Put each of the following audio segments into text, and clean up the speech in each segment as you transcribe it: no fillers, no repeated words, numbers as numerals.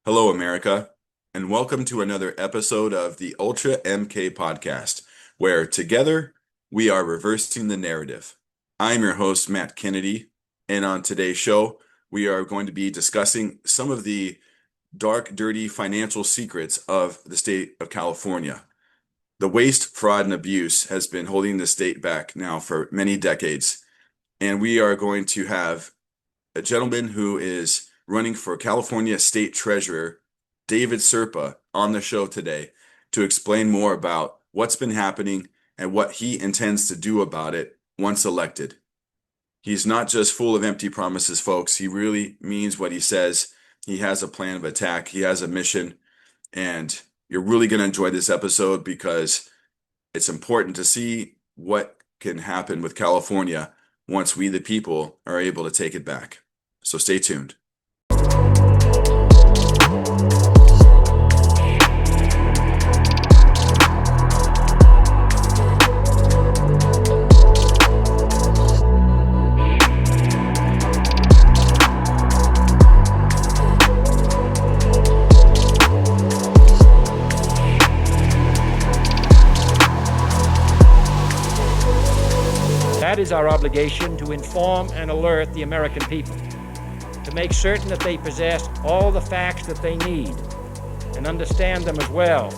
Hello, America, and welcome to another episode of the Ultra MK podcast, where together we are reversing the narrative. I'm your host, Matt Kennedy, and on today's show, we are going to be discussing some of the dark, dirty financial secrets of the state of California. The waste, fraud, and abuse has been holding the state back now for many decades, and we are going to have a gentleman who is running for California State Treasurer, David Serpa, on the show today to explain more about what's been happening and what he intends to do about it once elected. He's not just full of empty promises, folks. He really means what he says. He has a plan of attack, he has a mission, and you're really going to enjoy this episode because it's important to see what can happen with California once we, the people, are able to take it back. So stay tuned. That is our obligation, to inform and alert the American people, to make certain that they possess all the facts that they need and understand them as well,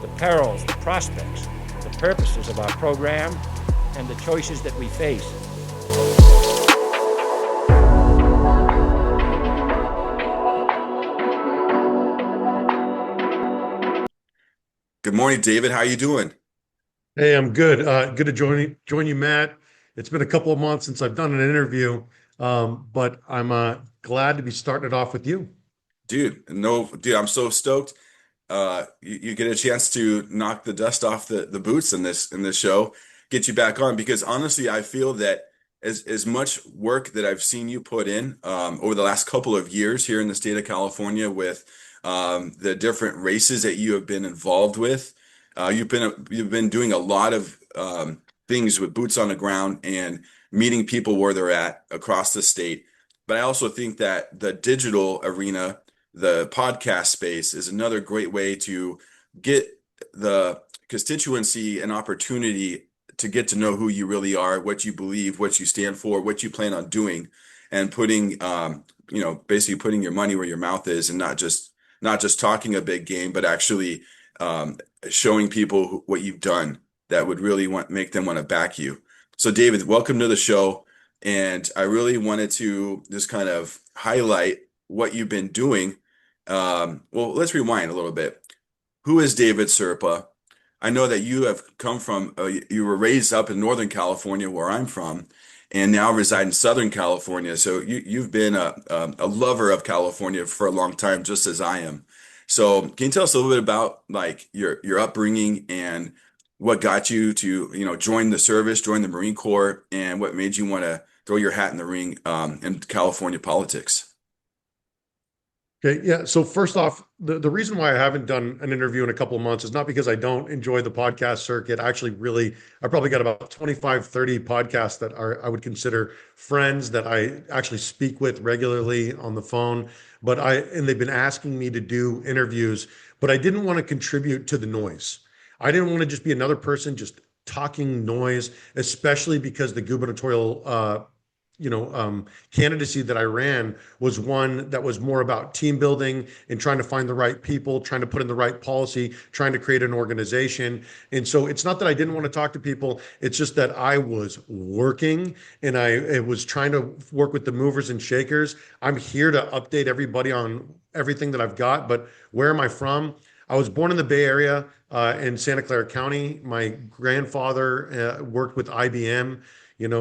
the perils, the prospects, the purposes of our program, and the choices that we face. Good morning, David. How are you doing? Hey, I'm good. Good to join you, Matt. It's been a couple of months since I've done an interview, but I'm glad to be starting it off with you. Dude, I'm so stoked. You get a chance to knock the dust off the boots in this show, get you back on because honestly, I feel that as much work that I've seen you put in over the last couple of years here in the state of California with the different races that you have been involved with, you've been doing a lot of things with boots on the ground and meeting people where they're at across the state. But I also think that the digital arena, the podcast space, is another great way to get the constituency an opportunity to get to know who you really are, what you believe, what you stand for, what you plan on doing, and putting, basically putting your money where your mouth is, and not just talking a big game, but actually showing people what you've done that would really make them want to back you. So, David, welcome to the show. And I really wanted to just kind of highlight what you've been doing. Well, let's rewind a little bit. Who is David Serpa? I know that you have come from, you were raised up in Northern California, where I'm from, and now reside in Southern California. So you've been a lover of California for a long time, just as I am. So can you tell us a little bit about like your upbringing and what got you to, join the service, join the Marine Corps, and what made you want to throw your hat in the ring in California politics? Okay, yeah. So first off, the reason why I haven't done an interview in a couple of months is not because I don't enjoy the podcast circuit. I probably got about 25, 30 podcasts that I would consider friends that I actually speak with regularly on the phone. And they've been asking me to do interviews, but I didn't want to contribute to the noise. I didn't want to just be another person just talking noise, especially because the gubernatorial candidacy that I ran was one that was more about team building and trying to find the right people, trying to put in the right policy, trying to create an organization. And so it's not that I didn't want to talk to people. It's just that I was working and I was trying to work with the movers and shakers. I'm here to update everybody on everything that I've got, but where am I from? I was born in the Bay Area in Santa Clara County. My grandfather worked with IBM.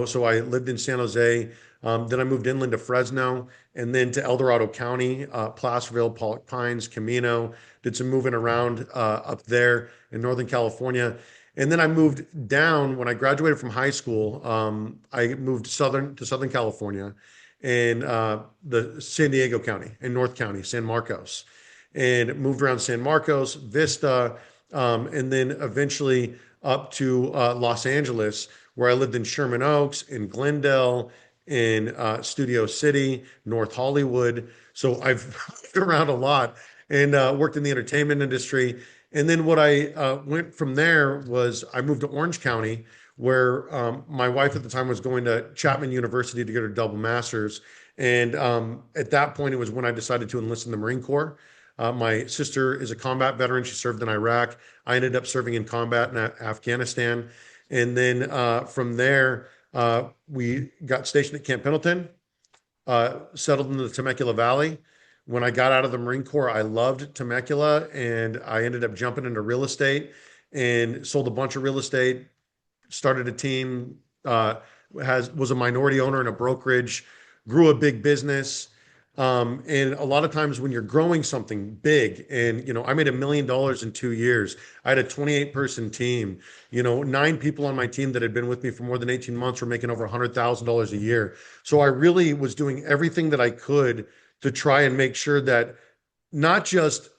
So I lived in San Jose. Then I moved inland to Fresno and then to El Dorado County, Placerville, Pollock Pines, Camino. Did some moving around up there in Northern California. And then I moved down when I graduated from high school. I moved to Southern California in the San Diego County and North County, San Marcos. And moved around San Marcos, Vista, and then eventually up to Los Angeles, where I lived in Sherman Oaks, in Glendale, in Studio City, North Hollywood. So I've moved around a lot and worked in the entertainment industry. And then what I went from there was I moved to Orange County, where my wife at the time was going to Chapman University to get her double master's. And at that point, it was when I decided to enlist in the Marine Corps. My sister is a combat veteran. She served in Iraq. I ended up serving in combat in Afghanistan. And then from there, we got stationed at Camp Pendleton, settled in the Temecula Valley. When I got out of the Marine Corps, I loved Temecula and I ended up jumping into real estate and sold a bunch of real estate, started a team, was a minority owner in a brokerage, grew a big business. And a lot of times when you're growing something big, and I made $1 million in 2 years. I had a 28-person team. 9 people on my team that had been with me for more than 18 months were making over $100,000 a year. So I really was doing everything that I could to try and make sure that not just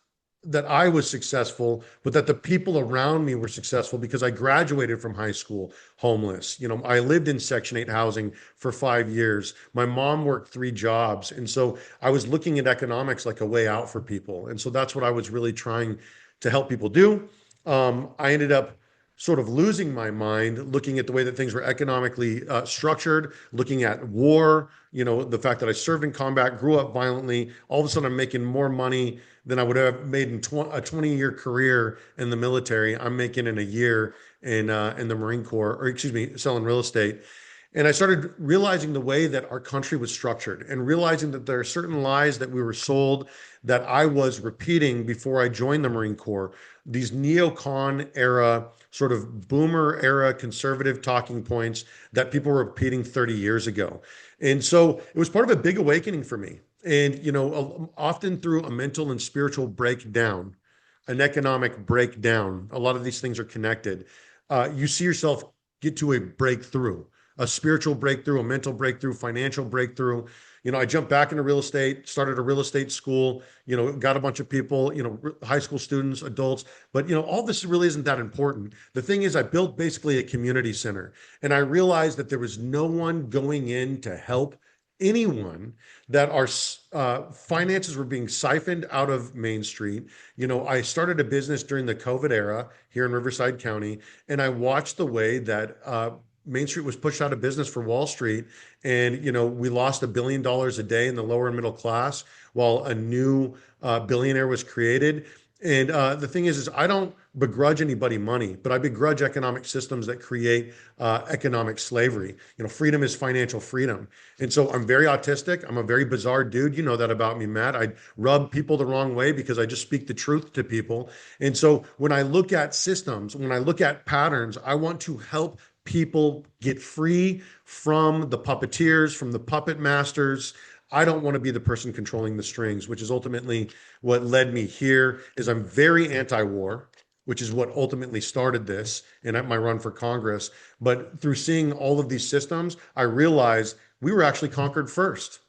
that I was successful, but that the people around me were successful because I graduated from high school homeless. I lived in Section 8 housing for 5 years. My mom worked 3 jobs. And so I was looking at economics like a way out for people. And so that's what I was really trying to help people do. I ended up sort of losing my mind looking at the way that things were economically structured, looking at war, the fact that I served in combat, grew up violently. All of a sudden, I'm making more money than I would have made in a 20-year career in the military. I'm making in a year in the Marine Corps, or excuse me, selling real estate. And I started realizing the way that our country was structured and realizing that there are certain lies that we were sold that I was repeating before I joined the Marine Corps. These neocon era, sort of boomer era conservative talking points that people were repeating 30 years ago. And so it was part of a big awakening for me. And, often through a mental and spiritual breakdown, an economic breakdown, a lot of these things are connected. You see yourself get to a breakthrough, a spiritual breakthrough, a mental breakthrough, financial breakthrough. I jumped back into real estate, started a real estate school, got a bunch of people, high school students, adults, but all this really isn't that important. The thing is, I built basically a community center, and I realized that there was no one going in to help anyone, that our finances were being siphoned out of Main Street. I started a business during the COVID era here in Riverside County, and I watched the way that Main Street was pushed out of business for Wall Street. And, we lost $1 billion a day in the lower and middle class while a new billionaire was created. And the thing is I don't begrudge anybody money, but I begrudge economic systems that create economic slavery. Freedom is financial freedom. And so I'm very autistic. I'm a very bizarre dude. You know that about me, Matt. I rub people the wrong way because I just speak the truth to people. And so when I look at systems, when I look at patterns, I want to help people get free from the puppeteers, from the puppet masters. I don't want to be the person controlling the strings, which is ultimately what led me here. Is I'm very anti-war, which is what ultimately started this and at my run for Congress. But through seeing all of these systems, I realized we were actually conquered first.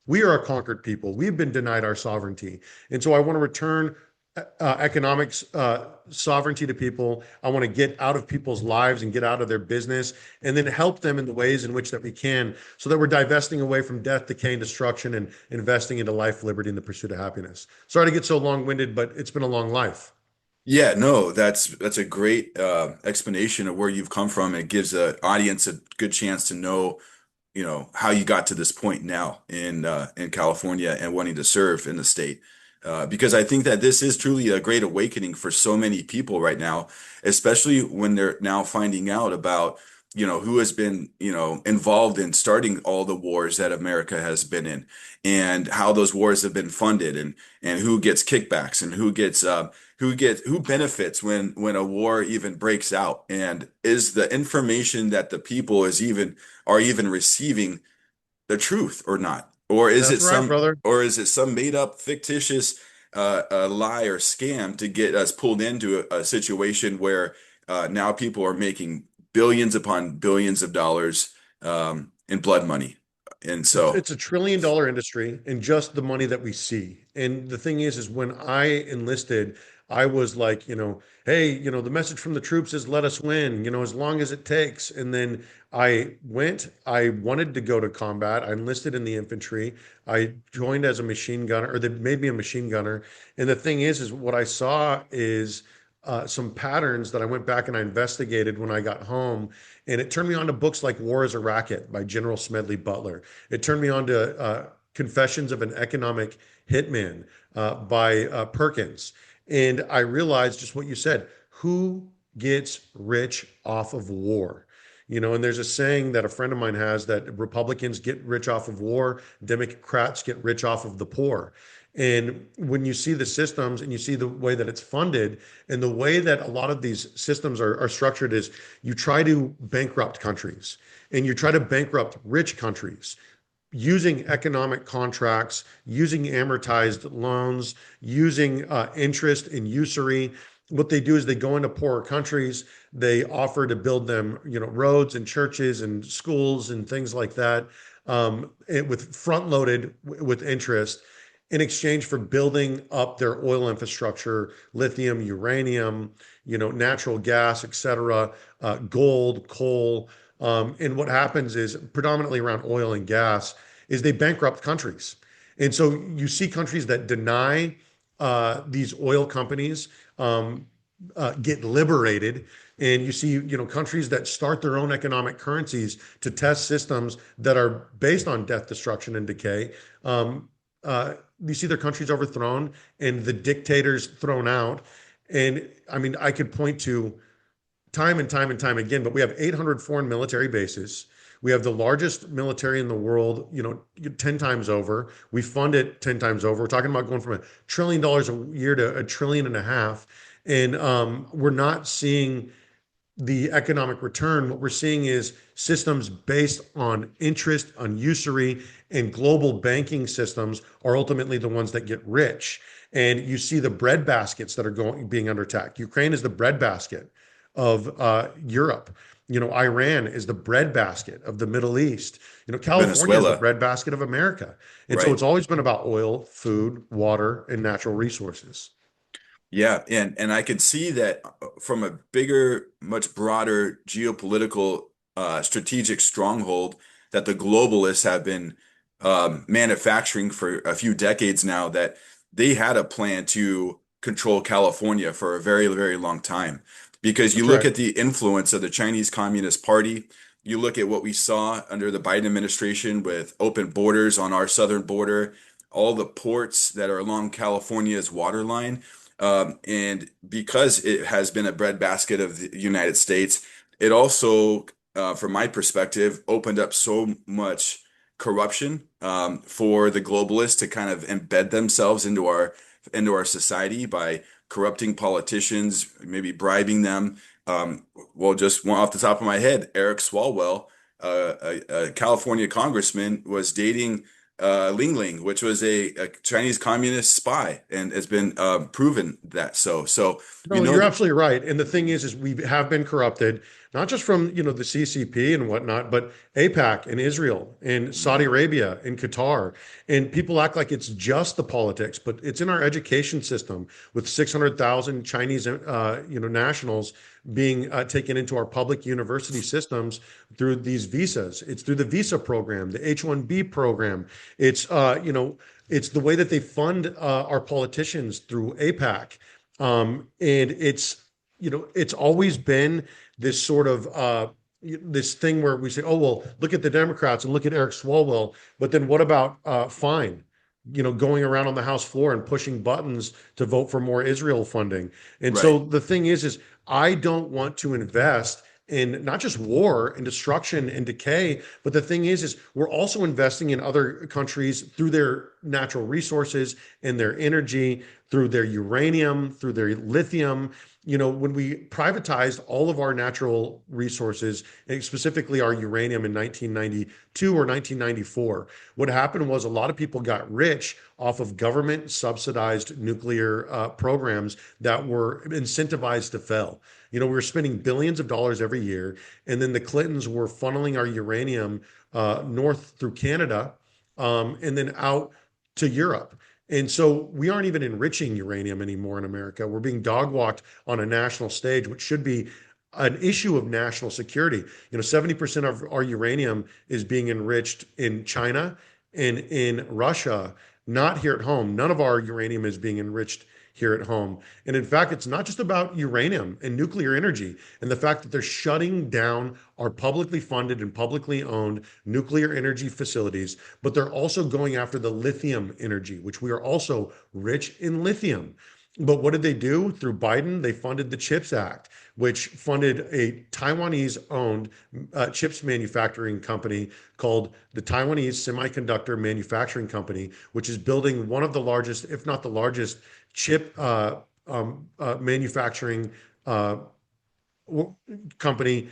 We are a conquered people. We've been denied our sovereignty. And so I want to return economics sovereignty to people. I want to get out of people's lives and get out of their business, and then help them in the ways in which that we can, so that we're divesting away from death, decay, and destruction, and investing into life, liberty, and the pursuit of happiness. Sorry to get so long-winded, but it's been a long life. Yeah, no, that's a great explanation of where you've come from. It gives the audience a good chance to know, how you got to this point now in California and wanting to serve in the state. Because I think that this is truly a great awakening for so many people right now, especially when they're now finding out about, who has been, involved in starting all the wars that America has been in, and how those wars have been funded, and who gets kickbacks, and who benefits when a war even breaks out, and is the information that the people are even receiving the truth or not? Or is it That's right, brother. some made up fictitious lie or scam to get us pulled into a situation where now people are making billions upon billions of dollars in blood money? And so, It's a $1 trillion industry in just the money that we see. And the thing is when I enlisted, I was like, hey, the message from the troops is let us win, as long as it takes. And then I wanted to go to combat. I enlisted in the infantry. I joined as a machine gunner, or they made me a machine gunner. And the thing is what I saw is some patterns that I went back and I investigated when I got home. And it turned me on to books like War is a Racket by General Smedley Butler. It turned me on to Confessions of an Economic Hitman by Perkins. And I realized just what you said, who gets rich off of war? And there's a saying that a friend of mine has, that Republicans get rich off of war, Democrats get rich off of the poor. And when you see the systems and you see the way that it's funded and the way that a lot of these systems are structured, is you try to bankrupt countries and you try to bankrupt rich countries using economic contracts, using amortized loans, using interest and usury. What they do is they go into poorer countries, they offer to build them, roads and churches and schools and things like that, with front loaded with interest, in exchange for building up their oil infrastructure, lithium, uranium, natural gas, et cetera, gold, coal. And what happens is, predominantly around oil and gas, is they bankrupt countries. And so you see countries that deny these oil companies get liberated. And you see, countries that start their own economic currencies to test systems that are based on death, destruction, and decay. You see their countries overthrown and the dictators thrown out. And I mean, I could point to time and time and time again, but we have 800 foreign military bases. We have the largest military in the world, 10 times over. We fund it 10 times over. We're talking about going from $1 trillion a year to $1.5 trillion. And we're not seeing the economic return. What we're seeing is systems based on interest, on usury, and global banking systems are ultimately the ones that get rich. And you see the bread baskets that are being under attack. Ukraine is the bread basket of Europe. Iran is the bread basket of the Middle East. California is the Venezuela, bread basket of America. And so right? it's always been about oil, food, water, and natural resources. Yeah, and I could see that from a bigger, much broader geopolitical strategic stronghold that the globalists have been manufacturing for a few decades now, that they had a plan to control California for a very, very long time. Because you That's look right. at the influence of the Chinese Communist Party, you look at what we saw under the Biden administration with open borders on our southern border, all the ports that are along California's waterline. And because it has been a breadbasket of the United States, it also, from my perspective, opened up so much corruption for the globalists to kind of embed themselves into our society by corrupting politicians, maybe bribing them. Well, just one off the top of my head, Eric Swalwell, a California congressman, was dating Ling Ling, which was a Chinese communist spy, and has been proven that so. So we No, know you're that, absolutely right. And the thing is we have been corrupted, not just from, the CCP and whatnot, but APAC and Israel and Saudi Arabia and Qatar. And people act like it's just the politics, but it's in our education system with 600,000 Chinese, nationals being taken into our public university systems through these visas. It's through the visa program, the H-1B program. It's, it's the way that they fund our politicians through APAC. And it's always been this sort of this thing where we say, oh, well, look at the Democrats and look at Eric Swalwell. But then what about Fine? Going around on the House floor and pushing buttons to vote for more Israel funding. And so right, the thing is I don't want to invest in not just war and destruction and decay, but the thing is we're also investing in other countries through their natural resources and their energy, through their uranium, through their lithium. when we privatized all of our natural resources, and specifically our uranium in 1992 or 1994, what happened was a lot of people got rich off of government subsidized nuclear programs that were incentivized to fail. We were spending billions of dollars every year, and then the Clintons were funneling our uranium north through Canada, and then out to Europe. And so we aren't even enriching uranium anymore in America. We're being dog walked on a national stage, which should be an issue of national security. 70% of our uranium is being enriched in China and in Russia, not here at home. None of our uranium is being enriched here at home. And in fact, it's not just about uranium and nuclear energy and the fact that they're shutting down our publicly funded and publicly owned nuclear energy facilities, but they're also going after the lithium energy, which we are also rich in lithium. But what did they do? Through Biden, they funded the CHIPS Act, which funded a Taiwanese owned chips manufacturing company called the Taiwanese Semiconductor Manufacturing Company, which is building one of the largest, if not the largest, chip manufacturing company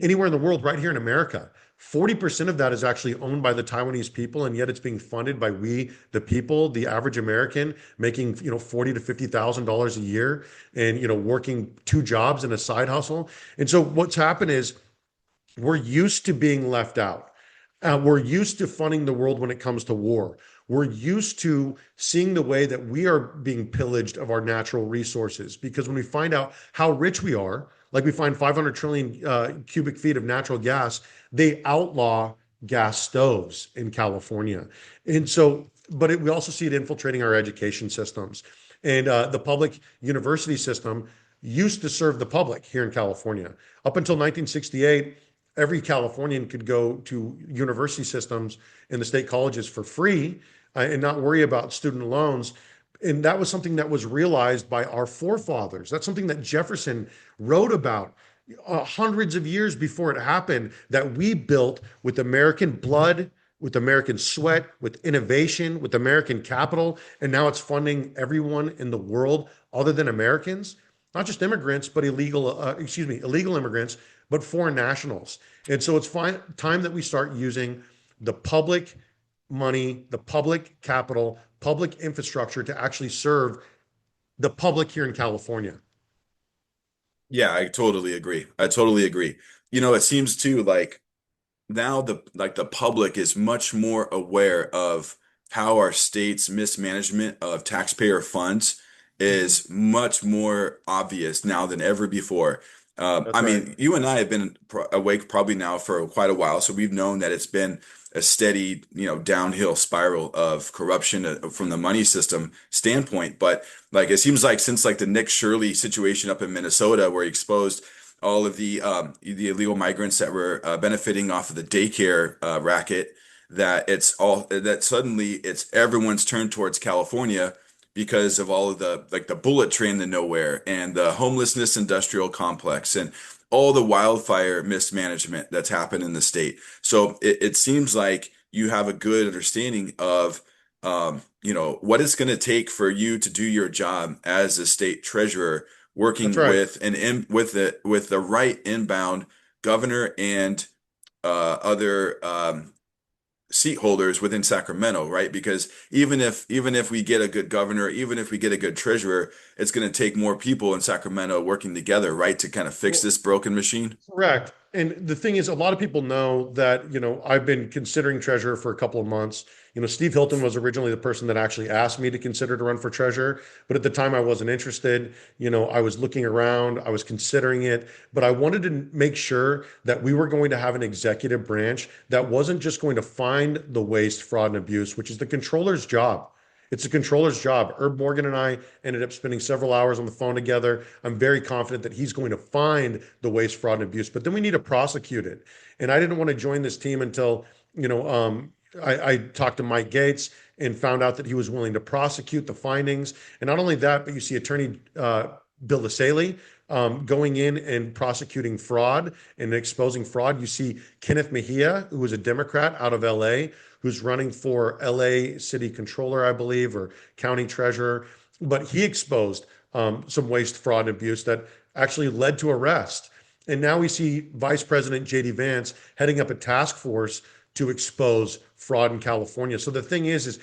anywhere in the world, right here in America. 40% of that is actually owned by the Taiwanese people, and yet it's being funded by we, the people, the average American, making $40,000 to $50,000 a year, and working two jobs and a side hustle. And so what's happened is we're used to being left out. We're used to funding the world when it comes to war. We're used to seeing the way that we are being pillaged of our natural resources, because when we find out how rich we are, like we find 500 trillion cubic feet of natural gas, they outlaw gas stoves in California. And so, but we also see it infiltrating our education systems. And the public university system used to serve the public here in California. Up until 1968, every Californian could go to university systems in the state colleges for free and not worry about student loans. And that was something that was realized by our forefathers. That's something that Jefferson wrote about hundreds of years before it happened, that we built with American blood, with American sweat, with innovation, with American capital. And now it's funding everyone in the world other than Americans, not just immigrants, but illegal immigrants, but foreign nationals. And so it's time that we start using the public money, the public capital, public infrastructure to actually serve the public here in California. Yeah, I totally agree. I totally agree. It seems too like now the public is much more aware of how our state's mismanagement of taxpayer funds Mhm. is much more obvious now than ever before. That's I right. mean, you and I have been awake probably now for quite a while, so we've known that it's been a steady, downhill spiral of corruption from the money system standpoint. But like it seems like since like the Nick Shirley situation up in Minnesota, where he exposed all of the illegal migrants that were benefiting off of the daycare racket, that suddenly it's everyone's turn towards California because of all of the bullet train to nowhere and the homelessness industrial complex and all the wildfire mismanagement that's happened in the state. So it seems like you have a good understanding of what it's going to take for you to do your job as a state treasurer, That's working right. with the right inbound governor and other seat holders within Sacramento, right? Because even if we get a good governor, even if we get a good treasurer, it's going to take more people in Sacramento working together, right, to kind of fix Well, this broken machine. correct. And the thing is, a lot of people know that, I've been considering treasurer for a couple of months. Steve Hilton was originally the person that actually asked me to consider to run for treasurer, but at the time I wasn't interested. I was looking around, I was considering it, but I wanted to make sure that we were going to have an executive branch that wasn't just going to find the waste, fraud, and abuse, which is the controller's job. It's the controller's job. Herb Morgan and I ended up spending several hours on the phone together. I'm very confident that he's going to find the waste, fraud, and abuse, but then we need to prosecute it. And I didn't want to join this team until, I talked to Mike Gates and found out that he was willing to prosecute the findings. And not only that, but you see Attorney Bill Lasaley going in and prosecuting fraud and exposing fraud. You see Kenneth Mejia, who was a Democrat out of LA, who's running for LA City Controller, I believe, or County Treasurer. But he exposed some waste, fraud, and abuse that actually led to arrest. And now we see Vice President J.D. Vance heading up a task force to expose fraud in California. So the thing is,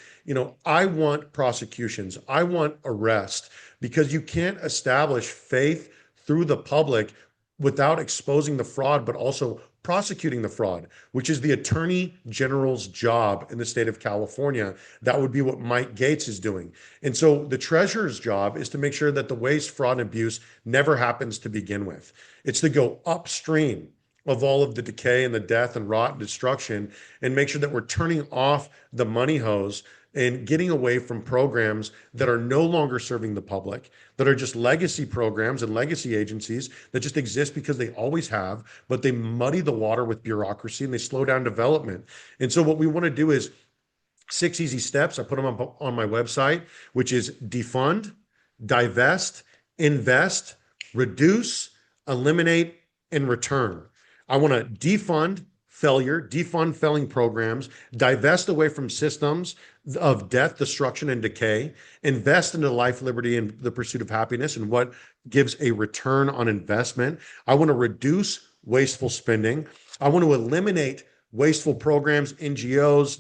I want prosecutions. I want arrest, because you can't establish faith through the public without exposing the fraud, but also prosecuting the fraud, which is the Attorney General's job in the state of California. That would be what Mike Gaetz is doing. And so the Treasurer's job is to make sure that the waste, fraud, and abuse never happens to begin with. It's to go upstream of all of the decay and the death and rot and destruction, and make sure that we're turning off the money hose and getting away from programs that are no longer serving the public, that are just legacy programs and legacy agencies that just exist because they always have, but they muddy the water with bureaucracy and they slow down development. And so what we want to do is 6 easy steps. I put them on my website, which is defund, divest, invest, reduce, eliminate, and return. I want to defund failing programs, divest away from systems of death, destruction, and decay, invest into life, liberty, and the pursuit of happiness and what gives a return on investment. I want to reduce wasteful spending. I want to eliminate wasteful programs, NGOs,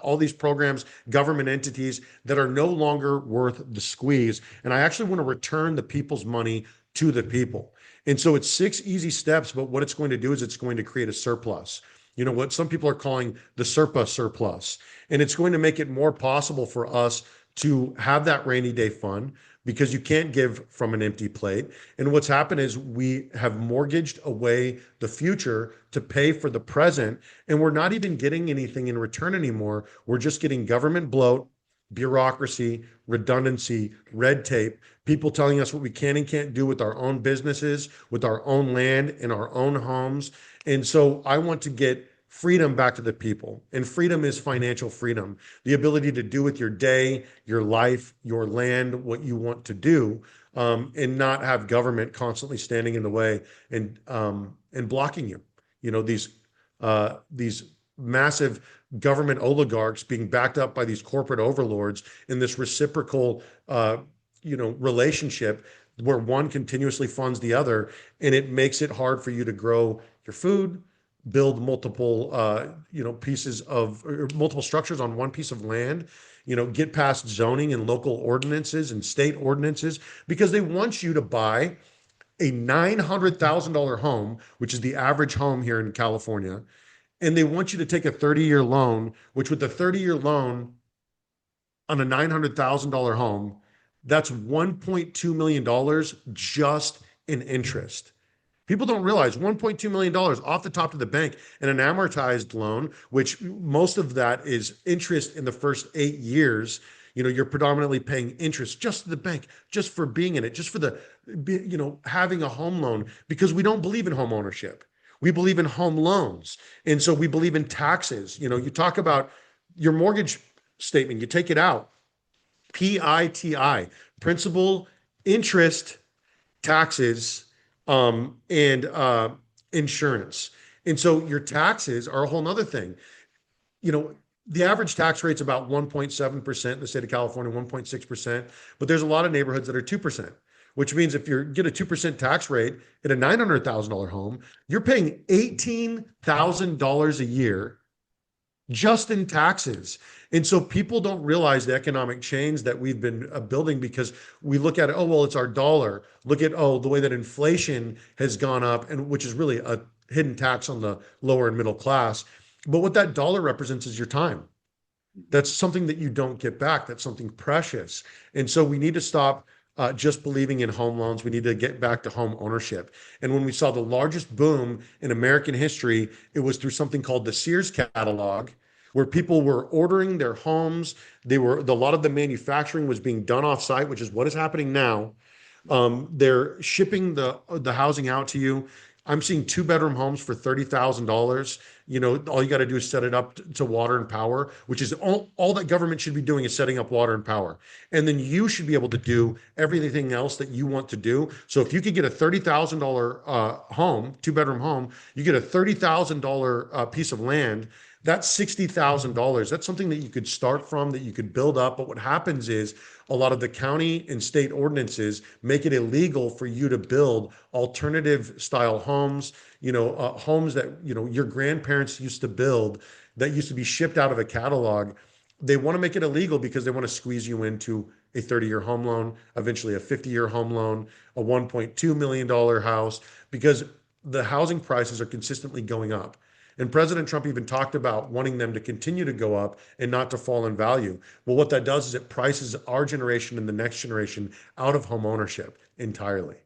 all these programs, government entities that are no longer worth the squeeze. And I actually want to return the people's money to the people. And so it's 6 easy steps, but what it's going to do is it's going to create a surplus. What some people are calling the Serpa surplus. And it's going to make it more possible for us to have that rainy day fund, because you can't give from an empty plate. And what's happened is we have mortgaged away the future to pay for the present, and we're not even getting anything in return anymore. We're just getting government bloat, bureaucracy, redundancy, red tape, people telling us what we can and can't do with our own businesses, with our own land, in our own homes. And so I want to get freedom back to the people. And freedom is financial freedom, the ability to do with your day, your life, your land, what you want to do, and not have government constantly standing in the way and blocking you. These massive government oligarchs being backed up by these corporate overlords in this reciprocal relationship where one continuously funds the other, and it makes it hard for you to grow your food, build multiple pieces of, or multiple structures on one piece of land, get past zoning and local ordinances and state ordinances, because they want you to buy a $900,000 home, which is the average home here in California. And they want you to take a 30-year loan, which with the 30-year loan on a $900,000 home, that's $1.2 million just in interest. People don't realize $1.2 million off the top of the bank in an amortized loan, which most of that is interest in the first 8 years. You're predominantly paying interest just to the bank, just for being in it, just for having a home loan, because we don't believe in home ownership. We believe in home loans. And so we believe in taxes. You talk about your mortgage statement, you take it out, PITI, principal, interest, taxes, and insurance. And so your taxes are a whole nother thing. The average tax rate's about 1.7% in the state of California, 1.6%, but there's a lot of neighborhoods that are 2%, which means if you get a 2% tax rate at a $900,000 home, you're paying $18,000 a year just in taxes. And so people don't realize the economic change that we've been building, because we look at it, oh, well, it's our dollar. Look at, the way that inflation has gone up, and which is really a hidden tax on the lower and middle class. But what that dollar represents is your time. That's something that you don't get back. That's something precious. And so we need to stop just believing in home loans. We need to get back to home ownership. And when we saw the largest boom in American history, it was through something called the Sears catalog, where people were ordering their homes. A lot of the manufacturing was being done off site, which is what is happening now. They're shipping the housing out to you. I'm seeing 2-bedroom homes for $30,000. All you got to do is set it up to water and power, which is all that government should be doing, is setting up water and power. And then you should be able to do everything else that you want to do. So if you could get a $30,000 home, 2-bedroom home, you get a $30,000 piece of land That's $60,000. That's something that you could start from, that you could build up. But what happens is a lot of the county and state ordinances make it illegal for you to build alternative style homes, homes that, your grandparents used to build, that used to be shipped out of a catalog. They want to make it illegal because they want to squeeze you into a 30-year home loan, eventually a 50-year home loan, a $1.2 million house, because the housing prices are consistently going up. And President Trump even talked about wanting them to continue to go up and not to fall in value. Well, what that does is it prices our generation and the next generation out of home ownership entirely.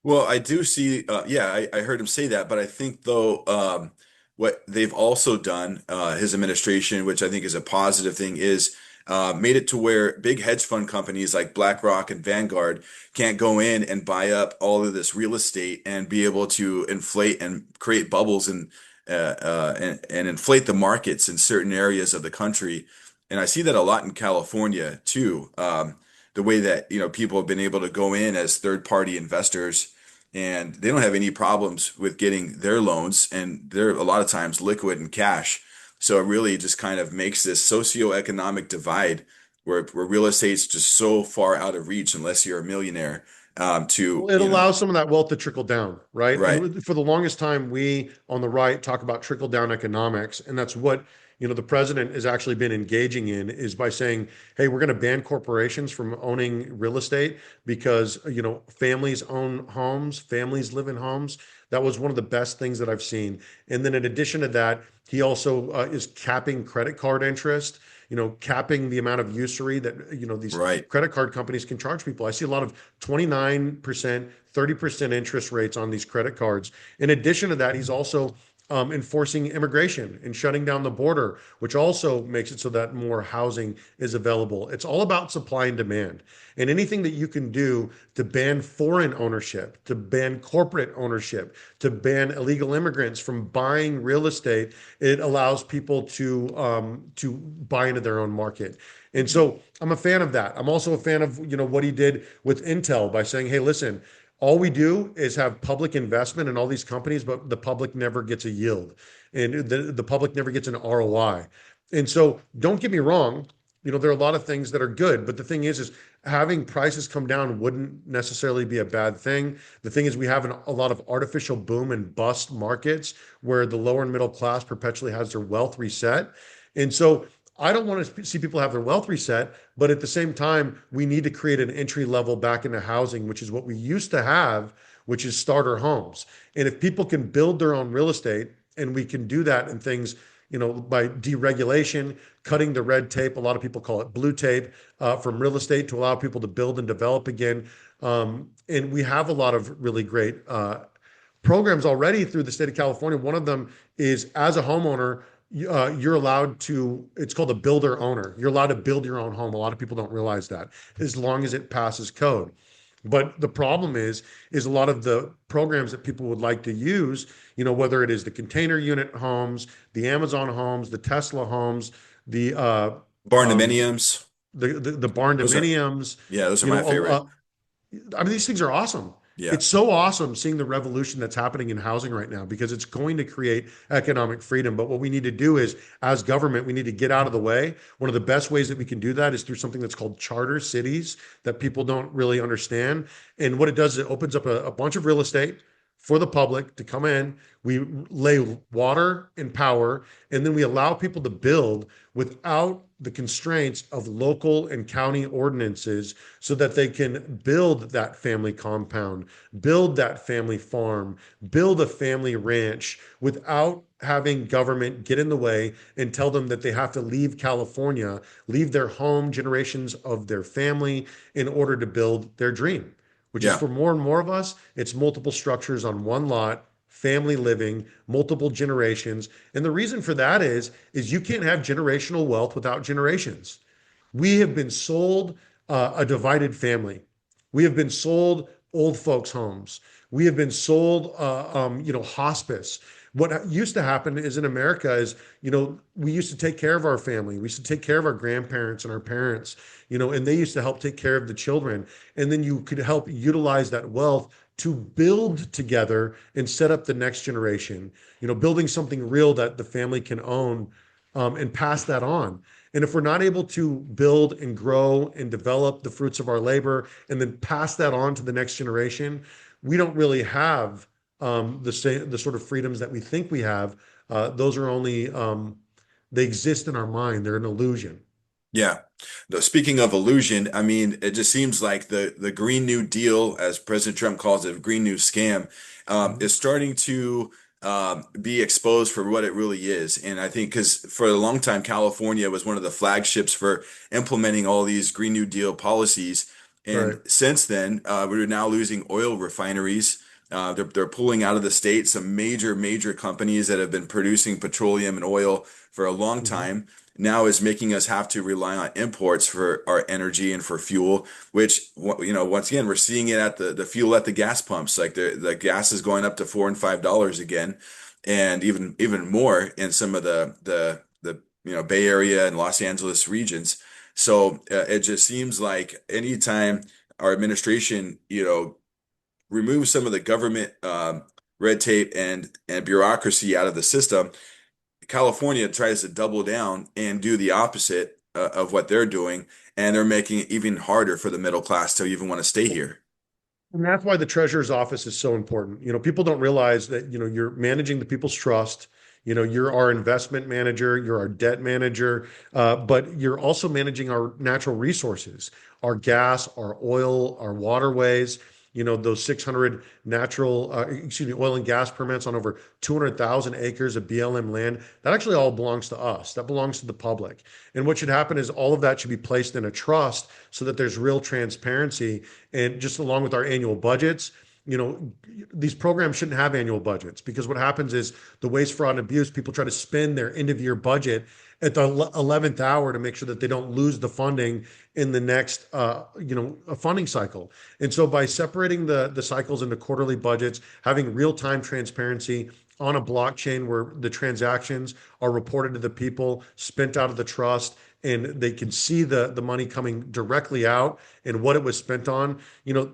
Well, I do see, yeah, I heard him say that, but I think though, what they've also done, his administration, which I think is a positive thing, is made it to where big hedge fund companies like BlackRock and Vanguard can't go in and buy up all of this real estate and be able to inflate and create bubbles and inflate the markets in certain areas of the country. And I see that a lot in California too. The way that, people have been able to go in as third party investors and they don't have any problems with getting their loans, and they're a lot of times liquid and cash. So it really just kind of makes this socioeconomic divide where real estate's just so far out of reach unless you're a millionaire, to, Well, it allows some of that wealth to trickle down, right? right, And for the longest time, we on the right talk about trickle down economics, and that's what the president has actually been engaging in, is by saying, "Hey, we're going to ban corporations from owning real estate because families own homes, families live in homes." That was one of the best things that I've seen. And then in addition to that, he also is capping credit card interest, capping the amount of usury that these right. credit card companies can charge people. I see a lot of 29%, 30% interest rates on these credit cards. In addition to that, he's also enforcing immigration and shutting down the border, which also makes it so that more housing is available. It's all about supply and demand. And anything that you can do to ban foreign ownership, to ban corporate ownership, to ban illegal immigrants from buying real estate, it allows people to buy into their own market. And so I'm a fan of that. I'm also a fan of what he did with Intel by saying, "Hey, listen, all we do is have public investment in all these companies, but the public never gets a yield, and the public never gets an ROI." And so don't get me wrong, there are a lot of things that are good, but the thing is having prices come down wouldn't necessarily be a bad thing. The thing is we have a lot of artificial boom and bust markets where the lower and middle class perpetually has their wealth reset. And so I don't want to see people have their wealth reset, but at the same time, we need to create an entry level back into housing, which is what we used to have, which is starter homes. And if people can build their own real estate, and we can do that in things, by deregulation, cutting the red tape, a lot of people call it blue tape, from real estate to allow people to build and develop again. And we have a lot of really great programs already through the state of California. One of them is, as a homeowner, you're allowed to, it's called a builder owner. You're allowed to build your own home. A lot of people don't realize that, as long as it passes code. But the problem is a lot of the programs that people would like to use, whether it is the container unit homes, the Amazon homes, the Tesla homes, the Barn dominiums. the barn Those are, dominiums, yeah, those are my favorite. I mean, these things are awesome. Yeah. It's so awesome seeing the revolution that's happening in housing right now, because it's going to create economic freedom. But what we need to do is, as government, we need to get out of the way. One of the best ways that we can do that is through something that's called charter cities that people don't really understand. And what it does is it opens up a bunch of real estate for the public to come in. We lay water and power, and then we allow people to build without the constraints of local and county ordinances, so that they can build that family compound, build that family farm, build a family ranch without having government get in the way and tell them that they have to leave California, leave their home, generations of their family, in order to build their dream, which is, Yeah. for more and more of us, it's multiple structures on one lot, family living, multiple generations. And the reason for that is you can't have generational wealth without generations. We have been sold a divided family. We have been sold old folks' homes. We have been sold, hospice. What used to happen is, in America, is, we used to take care of our family. We used to take care of our grandparents and our parents, and they used to help take care of the children. And then you could help utilize that wealth to build together and set up the next generation, building something real that the family can own and pass that on. And if we're not able to build and grow and develop the fruits of our labor and then pass that on to the next generation, we don't really have the sort of freedoms that we think we have. Those are only they exist in our mind. They're an illusion. Yeah. Speaking of illusion, I mean, it just seems like the Green New Deal, as President Trump calls it, Green New Scam, Mhm. is starting to be exposed for what it really is. And I think because for a long time, California was one of the flagships for implementing all these Green New Deal policies. And Right. since then, we're now losing oil refineries. They're pulling out of the state some major companies that have been producing petroleum and oil for a long Mhm. time now is making us have to rely on imports for our energy and for fuel, which, once again, we're seeing it at the fuel at the gas pumps. Like the gas is going up to $4 and $5 again, and even more in some of the Bay Area and Los Angeles regions. So it just seems like anytime our administration, removes some of the government red tape and bureaucracy out of the system, California tries to double down and do the opposite of what they're doing, and they're making it even harder for the middle class to even want to stay here. And that's why the treasurer's office is so important. People don't realize that, you're managing the people's trust. You're our investment manager, you're our debt manager, but you're also managing our natural resources, our gas, our oil, our waterways. Those 600 oil and gas permits on over 200,000 acres of BLM land, that actually all belongs to us. That belongs to the public. And what should happen is all of that should be placed in a trust so that there's real transparency. And just along with our annual budgets, these programs shouldn't have annual budgets, because what happens is the waste, fraud, and abuse, people try to spend their end of year budget at the 11th hour to make sure that they don't lose the funding in the next a funding cycle. And so by separating the cycles into quarterly budgets, having real-time transparency on a blockchain where the transactions are reported to the people, spent out of the trust, and they can see the money coming directly out and what it was spent on,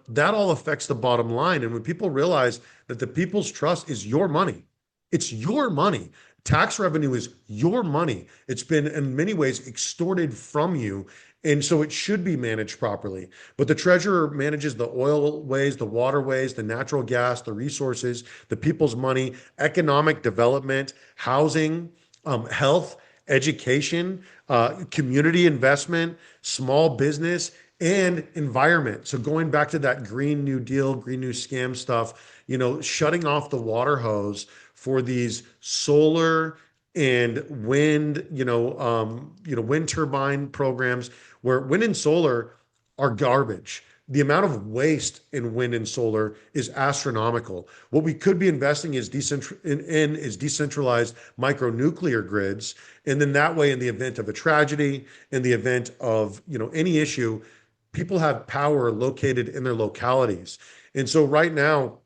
that all affects the bottom line. And when people realize that the people's trust is your money, it's your money. Tax revenue is your money. It's been in many ways extorted from you. And so it should be managed properly. But the treasurer manages the oil ways, the waterways, the natural gas, the resources, the people's money, economic development, housing, health, education, community investment, small business, and environment. So going back to that Green New Deal, Green New Scam stuff, shutting off the water hose for these solar and wind, wind turbine programs, where wind and solar are garbage. The amount of waste in wind and solar is astronomical. What we could be investing is decentralized micronuclear grids, and then that way, in the event of a tragedy, in the event of any issue, people have power located in their localities. And so right now,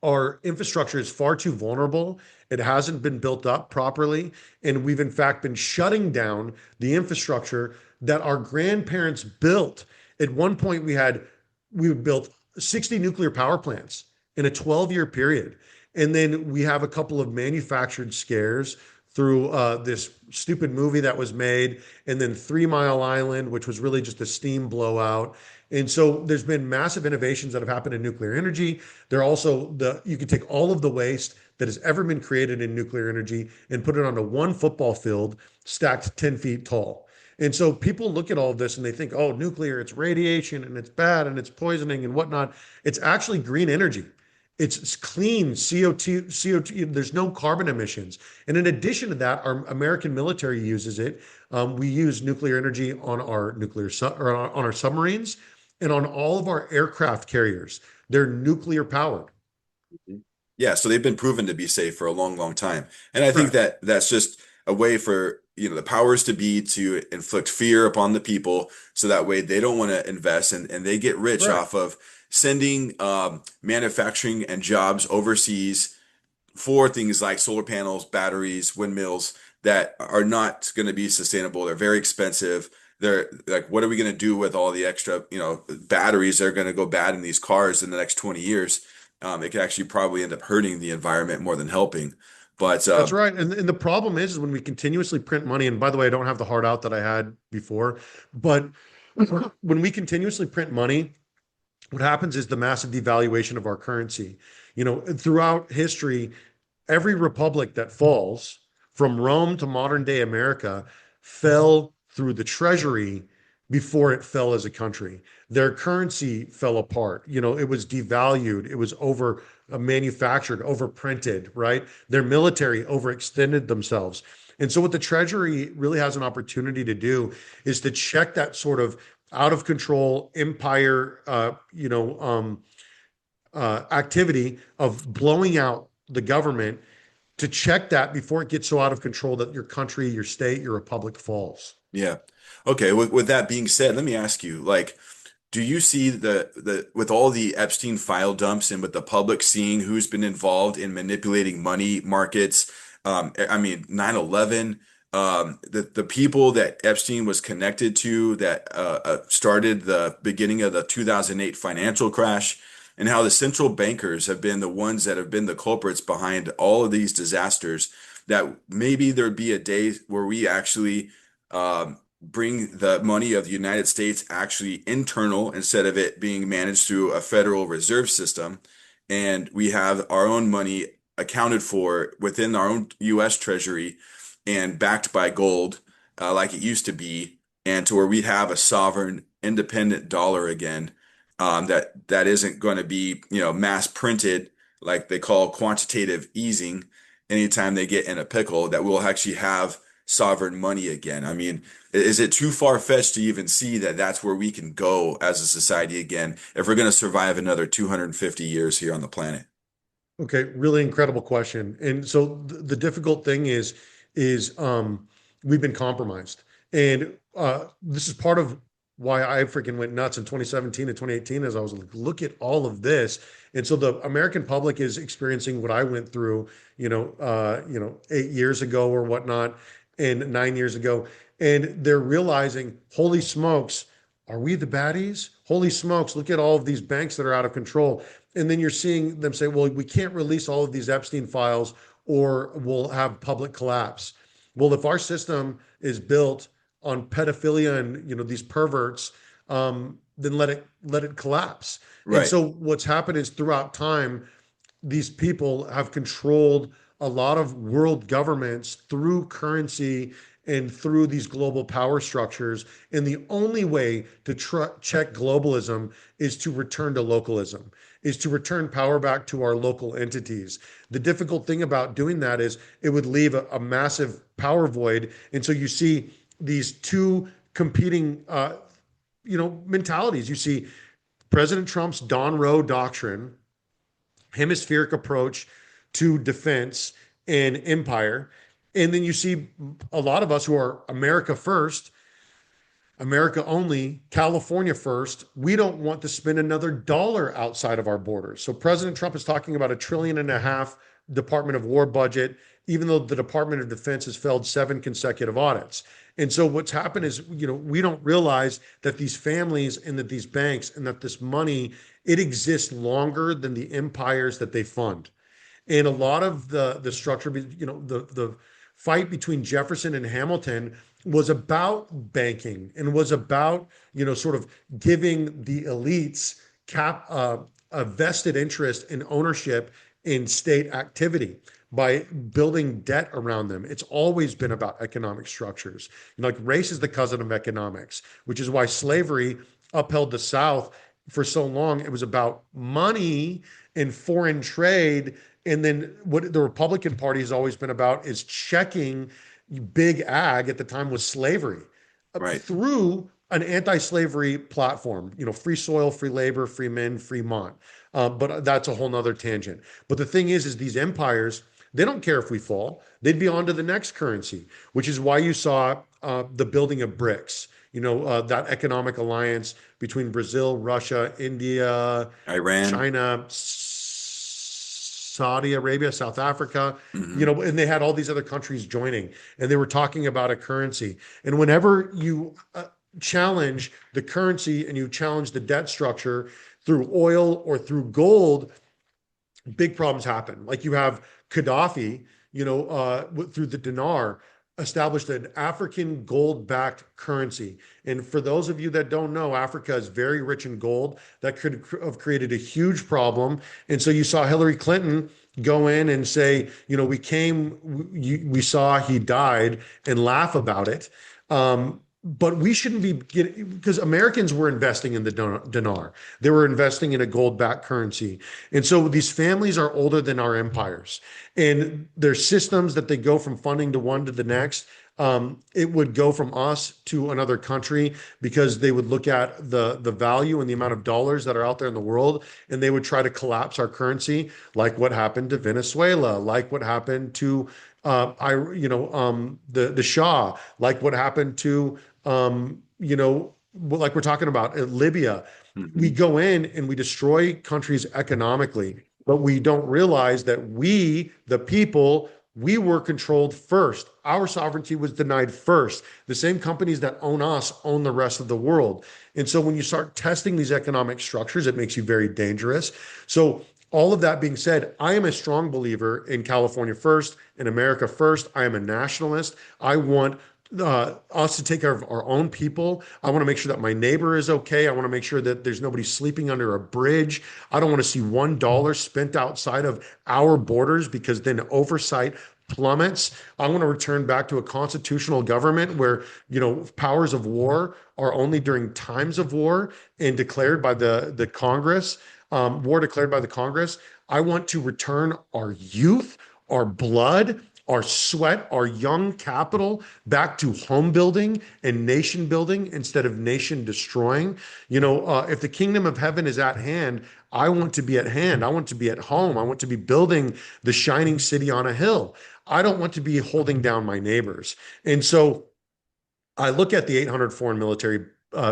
our infrastructure is far too vulnerable. It hasn't been built up properly. And we've, in fact, been shutting down the infrastructure that our grandparents built. At one point, we built 60 nuclear power plants in a 12-year period. And then we have a couple of manufactured scares through this stupid movie that was made, and then 3 Mile Island, which was really just a steam blowout. And so there's been massive innovations that have happened in nuclear energy. There are also you can take all of the waste that has ever been created in nuclear energy and put it onto one football field stacked 10 feet tall. And so people look at all of this and they think, oh, nuclear, it's radiation and it's bad and it's poisoning and whatnot. It's actually green energy. It's clean CO2. There's no carbon emissions. And in addition to that, our American military uses it. We use nuclear energy on our on our submarines and on all of our aircraft carriers. They're nuclear powered. Yeah, so they've been proven to be safe for a long time. And I think Correct. that that's just a way for, the powers to be to inflict fear upon the people so that way they don't want to invest and they get rich Correct. off of sending manufacturing and jobs overseas for things like solar panels, batteries, windmills that are not going to be sustainable. They're very expensive. They're like, what are we going to do with all the extra, batteries that are going to go bad in these cars in the next 20 years? It could actually probably end up hurting the environment more than helping. But That's right. And the problem is when we continuously print money, and by the way, I don't have the hard out that I had before, but when we continuously print money, what happens is the massive devaluation of our currency. Throughout history, every republic that falls from Rome to modern day America fell through the treasury before it fell as a country. Their currency fell apart. It was devalued, it was over manufactured, overprinted, right? Their military overextended themselves. And so, what the Treasury really has an opportunity to do is to check that sort of out of control empire, activity of blowing out the government to check that before it gets so out of control that your country, your state, your republic falls. yeah. Okay, with that being said, let me ask you, like, do you see the with all the Epstein file dumps and with the public seeing who's been involved in manipulating money markets, I mean 9/11, the people that Epstein was connected to that started the beginning of the 2008 financial crash, and how the central bankers have been the ones that have been the culprits behind all of these disasters, that maybe there'd be a day where we actually bring the money of the United States actually internal instead of it being managed through a Federal Reserve System. And we have our own money accounted for within our own US Treasury and backed by gold, like it used to be, and to where we have a sovereign, independent dollar again, that isn't going to be, mass printed like they call quantitative easing anytime they get in a pickle, that we'll actually have sovereign money again. I mean, is it too far-fetched to even see that that's where we can go as a society again if we're going to survive another 250 years here on the planet? Okay, really incredible question. And so the difficult thing is we've been compromised. And this is part of why I freaking went nuts in 2017 and 2018 as I was like, look at all of this. And so the American public is experiencing what I went through, 8 years ago or whatnot, and 9 years ago. And they're realizing, holy smokes, are we the baddies? Holy smokes, look at all of these banks that are out of control. And then you're seeing them say, well, we can't release all of these Epstein files or we'll have public collapse. Well, if our system is built on pedophilia and these perverts, then let it collapse. And Right, so what's happened is throughout time, these people have controlled a lot of world governments through currency and through these global power structures. And the only way to check globalism is to return to localism, is to return power back to our local entities. The difficult thing about doing that is it would leave a massive power void. And so you see these two competing, mentalities. You see President Trump's Don Roe doctrine, hemispheric approach to defense and empire. And then you see a lot of us who are America first, America only, California first. We don't want to spend another dollar outside of our borders. So President Trump is talking about $1.5 trillion Department of War budget, even though the Department of Defense has failed 7 consecutive audits. And so what's happened is, we don't realize that these families and that these banks and that this money, it exists longer than the empires that they fund. And a lot of the structure, the fight between Jefferson and Hamilton was about banking and was about, sort of giving the elites a vested interest in ownership in state activity by building debt around them. It's always been about economic structures. Like race is the cousin of economics, which is why slavery upheld the South for so long. It was about money and foreign trade. And then what the Republican Party has always been about is checking big ag, at the time was slavery, right. through an anti-slavery platform, free soil, free labor, free men, free Mont. But that's a whole nother tangent. But the thing is these empires, they don't care if we fall. They'd be on to the next currency, which is why you saw the building of BRICS, that economic alliance between Brazil, Russia, India, Iran. China, Saudi Arabia, South Africa, Hmm. and they had all these other countries joining, and they were talking about a currency. And whenever you challenge the currency and you challenge the debt structure through oil or through gold, big problems happen. Like you have Gaddafi, through the dinar, established an African gold-backed currency. And for those of you that don't know, Africa is very rich in gold. That could have created a huge problem. And so you saw Hillary Clinton go in and say, we saw he died, and laugh about it. But we shouldn't be getting, because Americans were investing in the dinar. They were investing in a gold-backed currency. And so these families are older than our empires. And there's systems that they go from funding to one to the next. It would go from us to another country because they would look at the value and the amount of dollars that are out there in the world, and they would try to collapse our currency, like what happened to Venezuela, like what happened to the Shah, like what happened to like we're talking about Libya. We Mhm. go in and we destroy countries economically, but we don't realize that we, the people, we were controlled first. Our sovereignty was denied first. The same companies that own us own the rest of the world. And so when you start testing these economic structures, it makes you very dangerous. So all of that being said, I am a strong believer in California first, in America first. I am a nationalist. I want us to take care of our own people. I want to make sure that my neighbor is okay. I want to make sure that there's nobody sleeping under a bridge. I don't want to see $1 spent outside of our borders, because then oversight plummets. I want to return back to a constitutional government where, powers of war are only during times of war and declared by the Congress, war declared by the Congress. I want to return our youth, our blood, our sweat, our young capital back to home building and nation building instead of nation destroying. If the kingdom of heaven is at hand, I want to be at hand. I want to be at home. I want to be building the shining city on a hill. I don't want to be holding down my neighbors. And so I look at the 800 foreign military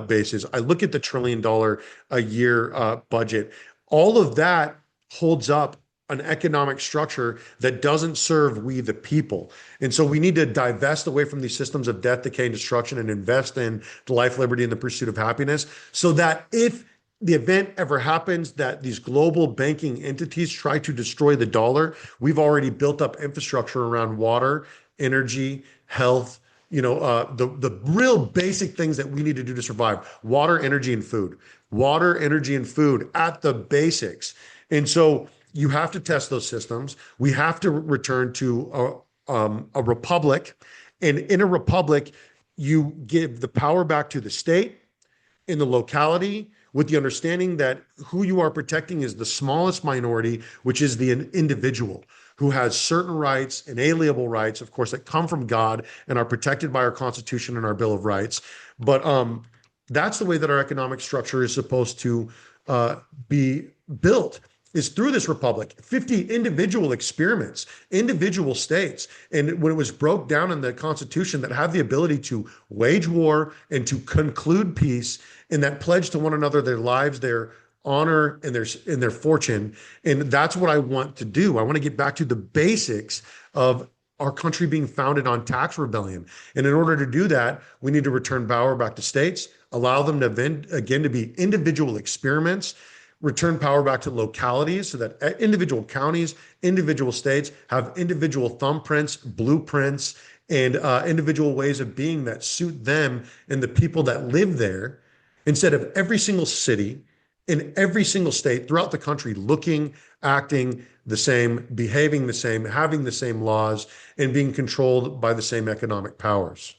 bases. I look at the $1 trillion a year budget. All of that holds up an economic structure that doesn't serve we the people. And so we need to divest away from these systems of death, decay, and destruction, and invest in the life, liberty, and the pursuit of happiness, so that if the event ever happens that these global banking entities try to destroy the dollar, we've already built up infrastructure around water, energy, health, the real basic things that we need to do to survive: water, energy, and food. Water, energy, and food at the basics. And so you have to test those systems. We have to return to a republic. And in a republic, you give the power back to the state, in the locality, with the understanding that who you are protecting is the smallest minority, which is the individual, who has certain rights, inalienable rights, of course, that come from God and are protected by our Constitution and our Bill of Rights. But that's the way that our economic structure is supposed to be built, is through this republic. 50 individual experiments, individual states. And when it was broke down in the Constitution, that have the ability to wage war and to conclude peace, and that pledge to one another their lives, their honor, and their fortune. And that's what I want to do. I want to get back to the basics of our country being founded on tax rebellion. And in order to do that, we need to return power back to states, allow them to again to be individual experiments, return power back to localities so that individual counties, individual states have individual thumbprints, blueprints, and individual ways of being that suit them and the people that live there, instead of every single city in every single state throughout the country looking, acting the same, behaving the same, having the same laws, and being controlled by the same economic powers.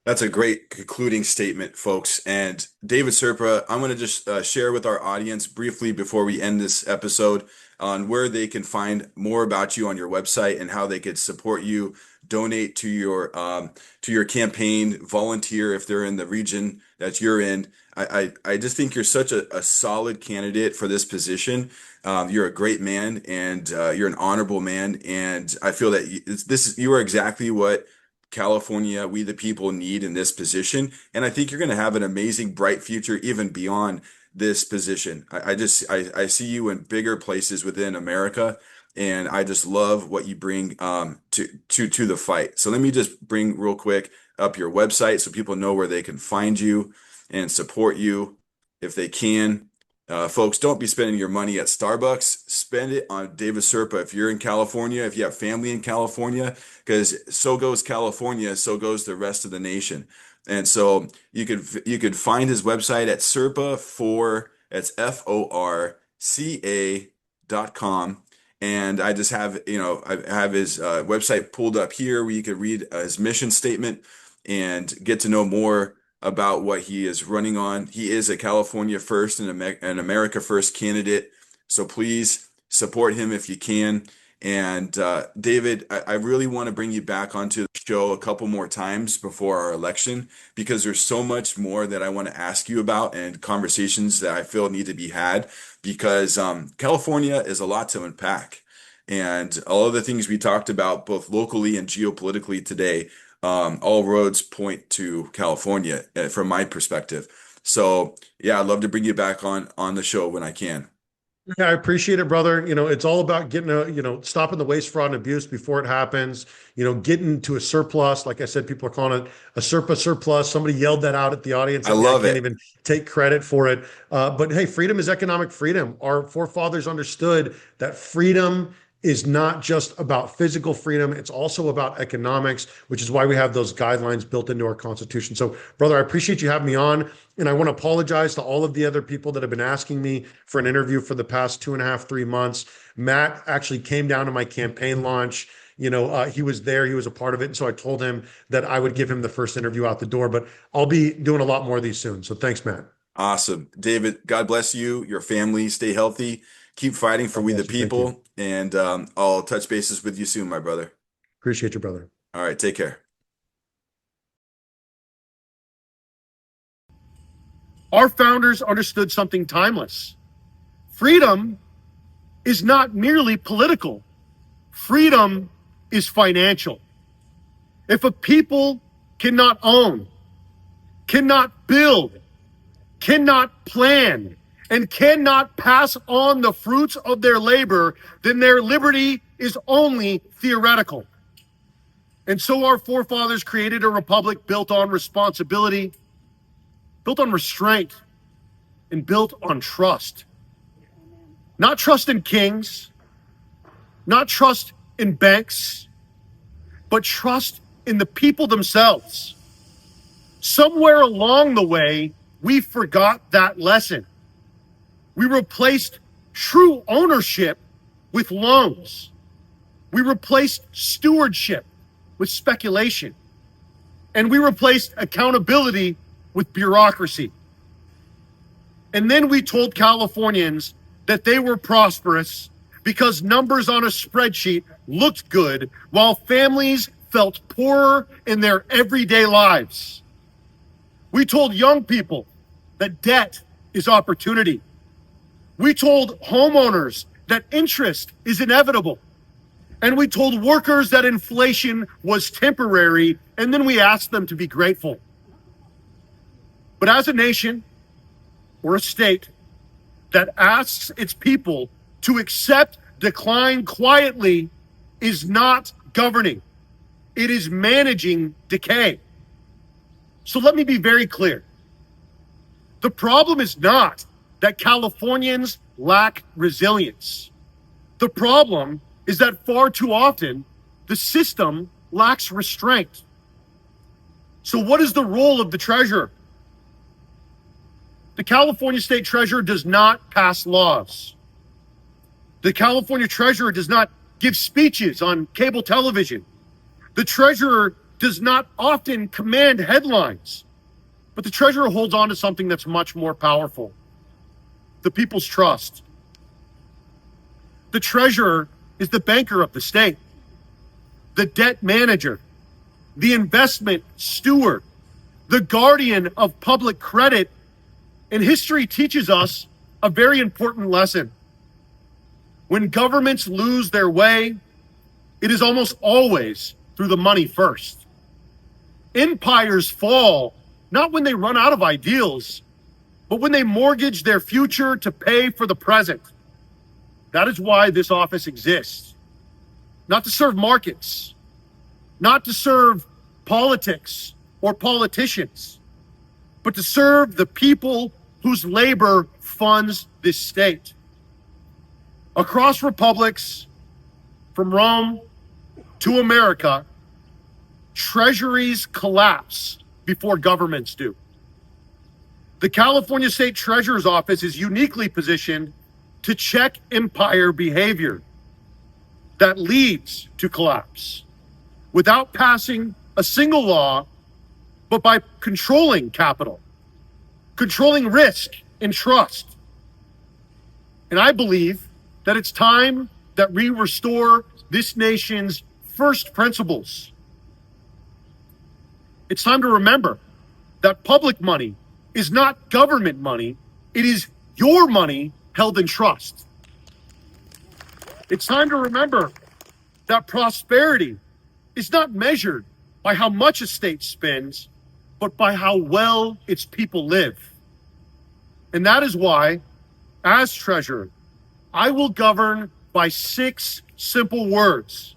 That's a great concluding statement, folks. And David Serpa, I'm going to just share with our audience briefly before we end this episode on where they can find more about you on your website and how they could support you, donate to your campaign, volunteer if they're in the region that you're in. I just think you're such a solid candidate for this position. You're a great man, and you're an honorable man, and I feel that you are exactly what California, we the people need in this position. And I think you're going to have an amazing, bright future even beyond this position. I see you in bigger places within America, and I just love what you bring to the fight. So let me just bring real quick up your website so people know where they can find you and support you if they can. Folks, don't be spending your money at Starbucks. Spend it on David Serpa. If you're in California, if you have family in California, because so goes California, so goes the rest of the nation. And so you could find his website at Serpa for it's FORCA.com. And I just have, I have his website pulled up here where you can read his mission statement and get to know more about what he is running on. He is a California first and an America first candidate. So please support him if you can. And David, I really want to bring you back onto the show a couple more times before our election because there's so much more that I want to ask you about and conversations that I feel need to be had because California is a lot to unpack. And all of the things we talked about, both locally and geopolitically today, all roads point to California from my perspective. So yeah, I'd love to bring you back on the show when I can. Yeah, I appreciate it, brother. It's all about stopping the waste, fraud, and abuse before it happens, getting to a surplus. Like I said, people are calling it a Serpa surplus. Somebody yelled that out at the audience. I love can't it. even take credit for it. But hey, freedom is economic freedom. Our forefathers understood that freedom is not just about physical freedom. It's also about economics, which is why we have those guidelines built into our Constitution. So, brother, I appreciate you having me on. And I want to apologize to all of the other people that have been asking me for an interview for the past 2.5, 3 months. Matt actually came down to my campaign launch. He was there. He was a part of it. And so I told him that I would give him the first interview out the door. But I'll be doing a lot more of these soon. So thanks, Matt. Awesome. David, God bless you, your family. Stay healthy. Keep fighting for we the Thank you. people. And I'll touch bases with you soon, my brother. Appreciate you, brother. All right. Take care. Our founders understood something timeless. Freedom is not merely political. Freedom is financial. If a people cannot own, cannot build, cannot plan, and cannot pass on the fruits of their labor, then their liberty is only theoretical. And so our forefathers created a republic built on responsibility, built on restraint, and built on trust. Not trust in kings, not trust in banks, but trust in the people themselves. Somewhere along the way, we forgot that lesson. We replaced true ownership with loans. We replaced stewardship with speculation. And we replaced accountability with bureaucracy. And then we told Californians that they were prosperous because numbers on a spreadsheet looked good while families felt poorer in their everyday lives. We told young people that debt is opportunity. We told homeowners that interest is inevitable. And we told workers that inflation was temporary, and then we asked them to be grateful. But as a nation or a state that asks its people to accept decline quietly is not governing. It is managing decay. So let me be very clear. The problem is not that Californians lack resilience. The problem is that far too often, the system lacks restraint. So what is the role of the treasurer? The California State Treasurer does not pass laws. The California Treasurer does not give speeches on cable television. The Treasurer does not often command headlines. But the Treasurer holds on to something that's much more powerful: the people's trust. The Treasurer is the banker of the state, the debt manager, the investment steward, the guardian of public credit. And history teaches us a very important lesson. When governments lose their way, it is almost always through the money first. Empires fall not when they run out of ideals, but when they mortgage their future to pay for the present. That is why this office exists. Not to serve markets, not to serve politics or politicians, but to serve the people whose labor funds this state. Across republics, from Rome to America, treasuries collapse before governments do. The California State Treasurer's Office is uniquely positioned to check empire behavior that leads to collapse without passing a single law, but by controlling capital, controlling risk and trust. And I believe that it's time that we restore this nation's first principles. It's time to remember that public money is not government money. It is your money held in trust. It's time to remember that prosperity is not measured by how much a state spends, but by how well its people live. And that is why, as treasurer, I will govern by 6 simple words.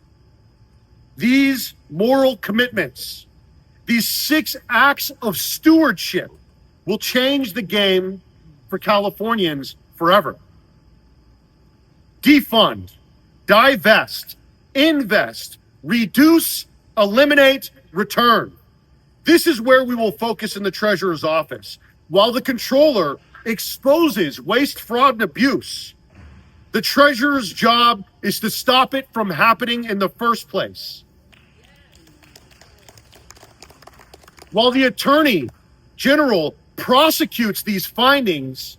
These moral commitments, these 6 acts of stewardship will change the game for Californians forever. Defund, divest, invest, reduce, eliminate, return. This is where we will focus in the treasurer's office. While the controller exposes waste, fraud, and abuse, the treasurer's job is to stop it from happening in the first place. While the attorney general prosecutes these findings,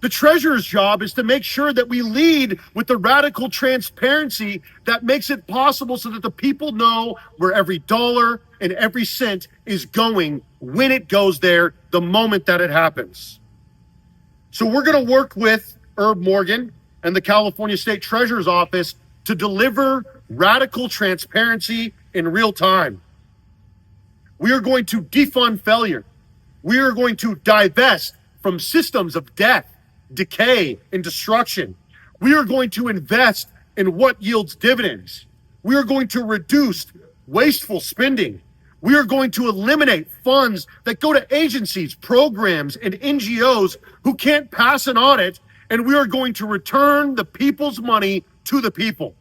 the treasurer's job is to make sure that we lead with the radical transparency that makes it possible so that the people know where every dollar and every cent is going, when it goes there, the moment that it happens. So we're going to work with Herb Morgan and the California State Treasurer's Office to deliver radical transparency in real time. We are going to defund failure. We are going to divest from systems of death, decay, and destruction. We are going to invest in what yields dividends. We are going to reduce wasteful spending. We are going to eliminate funds that go to agencies, programs, and NGOs who can't pass an audit, and we are going to return the people's money to the people.